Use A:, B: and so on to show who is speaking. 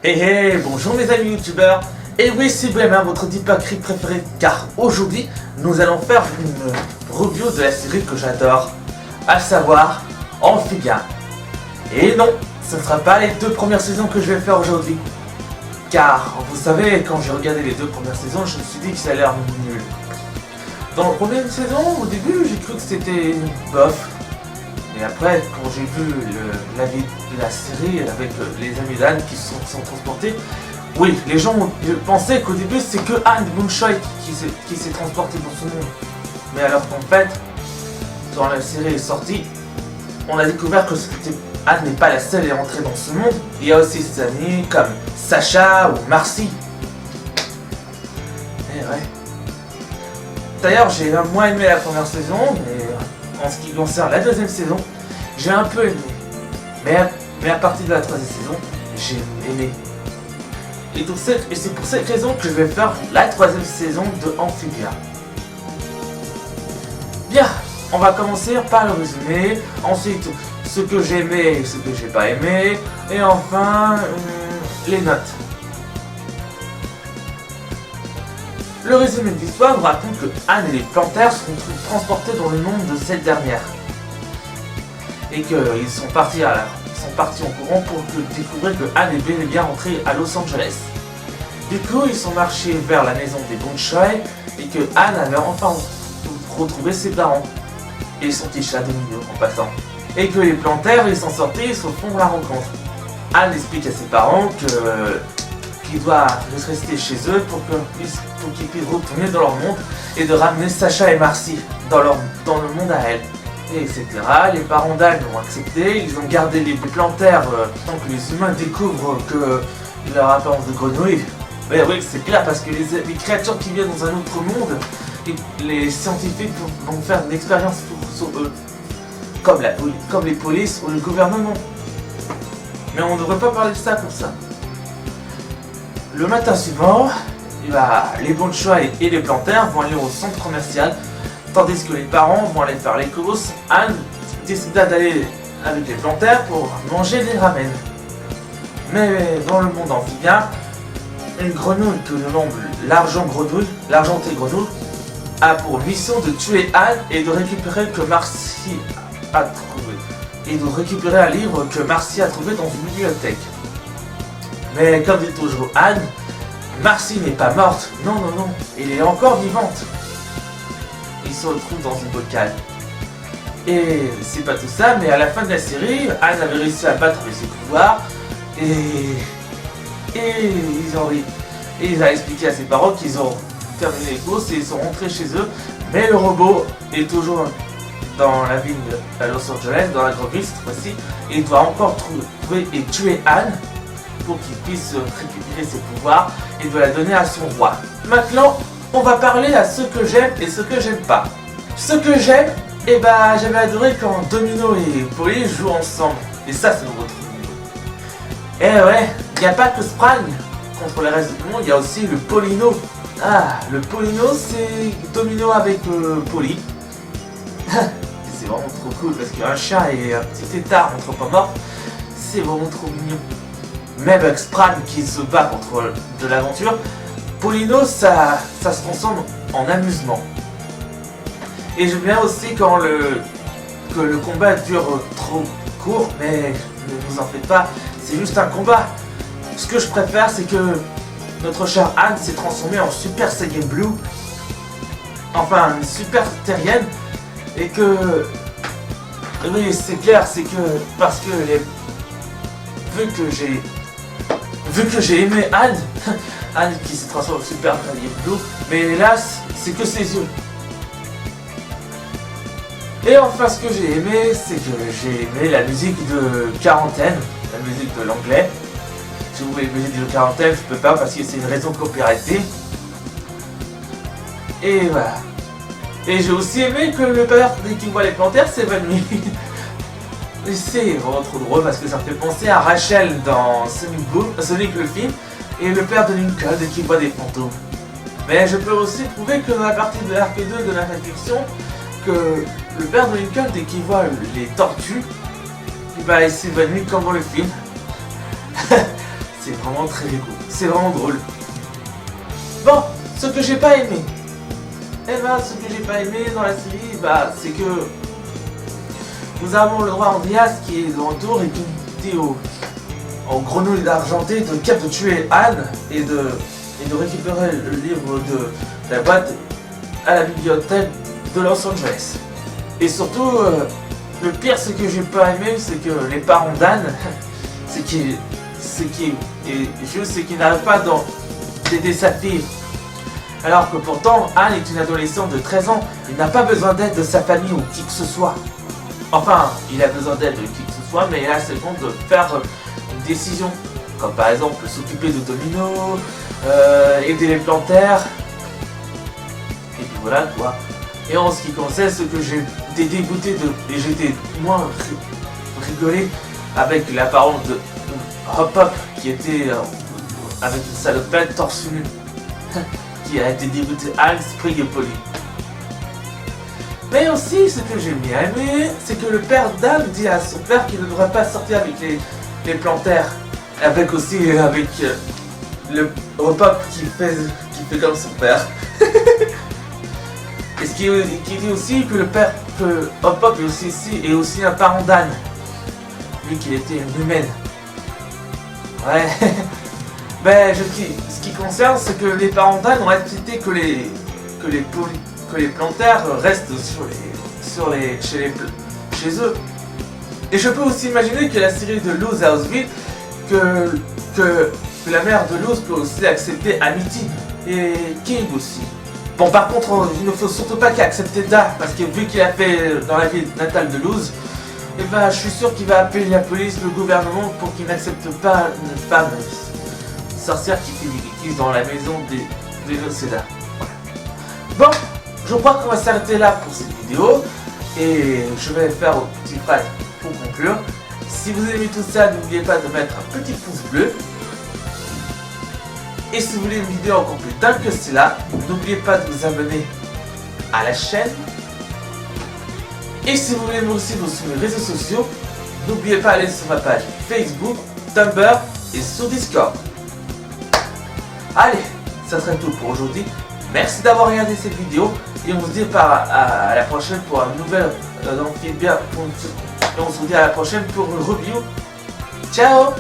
A: Hey bonjour mes amis youtubeurs. Et oui, c'est vraiment votre Deepak Rig préféré, car aujourd'hui nous allons faire une review de la série que j'adore, à savoir Amphibia. Et non, ce ne sera pas les deux premières saisons que je vais faire aujourd'hui, car vous savez, quand j'ai regardé les deux premières saisons, je me suis dit que ça a l'air nul. Dans la première saison, au début, j'ai cru que c'était bof. Et après, quand j'ai vu l'avis de la série avec les amis d'Anne qui sont transportés, oui, les gens pensaient qu'au début c'est que Anne Moonshine qui s'est transporté dans ce monde. Mais alors qu'en fait, quand la série est sortie, on a découvert que Anne n'est pas la seule à entrer dans ce monde. Il y a aussi ses amis comme Sacha ou Marcy. Et ouais. D'ailleurs, j'ai moins aimé la première saison, mais en ce qui concerne la deuxième saison, j'ai un peu aimé. Mais à partir de la troisième saison, j'ai aimé. Et c'est pour cette raison que je vais faire la troisième saison de Amphibia. Bien, on va commencer par le résumé, ensuite ce que j'ai aimé et ce que j'ai pas aimé, et enfin les notes. Le résumé de l'histoire nous raconte que Anne et les Plantaires sont transportés dans le monde de cette dernière. Et qu'ils sont partis en courant pour découvrir que Anne est bel et bien rentrée à Los Angeles. Du coup, ils sont marchés vers la maison des Moonshine et que Anne avait enfin retrouvé ses parents et son petit chat de milieu en passant. Et que les Plantaires, ils sont sortis, ils se font la rencontre. Anne explique à ses parents qu'ils doivent rester chez eux pour qu'ils puissent retourner dans leur monde et de ramener Sacha et Marcy dans le monde à elle. Et etc. Les parents d'Anne ont accepté, ils ont gardé les Plantaires tant que les humains découvrent que leur apparence de grenouille. Mais oui, c'est clair parce que les créatures qui viennent dans un autre monde, les scientifiques vont faire une expérience sur eux, comme les polices ou le gouvernement. Mais on ne devrait pas parler de ça comme ça. Le matin suivant, les Moonshine et les Plantaires vont aller au centre commercial, tandis que les parents vont aller faire les courses. Anne décida d'aller avec les Plantaires pour manger des ramen. Mais dans le monde amphibien, une grenouille que l'on nomme l'argenté grenouille, a pour mission de tuer Anne et de récupérer un livre que Marcy a trouvé dans une bibliothèque. Mais comme dit toujours Anne, Marcy n'est pas morte, non, elle est encore vivante. Il se retrouve dans une bocal. Et c'est pas tout ça, mais à la fin de la série, Anne avait réussi à battre avec ses pouvoirs et ils ont expliqué à ses parents qu'ils ont terminé les courses et ils sont rentrés chez eux. Mais le robot est toujours dans la ville de Los Angeles, dans la grande ville cette fois-ci, et il doit encore trouver et tuer Anne pour qu'il puisse récupérer ses pouvoirs et de la donner à son roi. Maintenant, on va parler à ce que j'aime et ce que j'aime pas. Ce que j'aime, j'avais adoré quand Domino et Polly jouent ensemble. Et ça, c'est notre niveau. Eh ouais, il n'y a pas que Sprang contre le reste du monde, il y a aussi le Polino. Ah, le Polino, c'est Domino avec Polly. C'est vraiment trop cool parce qu'un chat et un petit tétard anthropomorphe, c'est vraiment trop mignon. Même avec Sprang qui se bat contre de l'aventure, Polino, ça se transforme en amusement. Et j'aime bien aussi quand que le combat dure trop court, mais ne vous en faites pas, c'est juste un combat. Ce que je préfère, c'est que notre chère Anne s'est transformée en Super Saiyan Blue, enfin une Super Terrienne, et que... Oui, c'est clair, c'est que... Parce que vu que j'ai aimé Anne, Anne qui se transforme en Super Saiyan Blue, mais hélas, c'est que ses yeux. Et enfin, ce que j'ai aimé, c'est que j'ai aimé la musique de quarantaine, la musique de l'anglais. Si vous voulez la musique de quarantaine, je peux pas parce que c'est une raison copyrightée. Et voilà. Et j'ai aussi aimé que le père, dès qu'il voit les Plantaires, s'évanouit. Et c'est vraiment trop drôle parce que ça me fait penser à Rachel dans Sonic le film et le père de Lincoln dès qu'il voit des fantômes. Mais je peux aussi prouver que dans la partie de l'arc 2 de la fiction, que le père de Lincoln, dès qu'il voit les tortues, il s'évanouit comme dans le film. c'est vraiment très rigolo, c'est vraiment drôle. Bon, ce que j'ai pas aimé. Eh ben, ce que j'ai pas aimé dans la série, bah, c'est que nous avons le roi Andreas qui est de retour et qui dit au grenouille d'argenté de tuer Anne et de récupérer le livre de la boîte à la bibliothèque de Los Angeles. Et surtout, le pire, ce que j'ai pas aimé, c'est que les parents d'Anne, c'est qu'ils n'arrivent pas d'aider sa fille. Alors que pourtant, Anne est une adolescente de 13 ans, il n'a pas besoin d'aide de sa famille ou qui que ce soit. Enfin, il a besoin d'aide de qui que ce soit, mais là c'est le compte de faire une décision. Comme par exemple s'occuper de Domino, aider les plantaires. Et puis voilà quoi. Et en ce qui concerne ce que j'ai été dégoûté de. Et j'étais moins rigolé avec l'apparence de Hop qui était avec une salopette torse nu. Qui a été dégoûté à l'esprit et poli. Mais aussi, ce que j'ai bien aimé, c'est que le père d'Anne dit à son père qu'il ne devrait pas sortir avec les plantaires. Avec aussi, avec le Hop qui fait comme son père. Et ce qui dit aussi que le père, que Hop est aussi un parent d'Anne. Vu qu'il était une humaine. Ouais. Ben, ce qui concerne, c'est que les parents d'Anne ont accepté que les plantaires restent chez eux. Et je peux aussi imaginer que la série de Luz Houseville, que la mère de Luz peut aussi accepter Amity et King aussi. Bon, par contre, il ne faut surtout pas qu'il accepte Da, parce que vu qu'il a fait dans la ville natale de Luz, et ben, je suis sûr qu'il va appeler la police, le gouvernement pour qu'il n'accepte pas une femme sorcière qui fait des bêtises dans la maison des Noceda. Voilà. Bon, je crois qu'on va s'arrêter là pour cette vidéo et je vais faire une petite phrase pour conclure. Si vous aimez tout ça, n'oubliez pas de mettre un petit pouce bleu. Et si vous voulez une vidéo encore plus dingue que cela, n'oubliez pas de vous abonner à la chaîne. Et si vous voulez me suivre sur mes réseaux sociaux, n'oubliez pas d'aller sur ma page Facebook, Tumblr et sur Discord. Allez, ça serait tout pour aujourd'hui. Merci d'avoir regardé cette vidéo et on se dit à la prochaine pour un nouvel et on se dit à la prochaine pour une review. Ciao.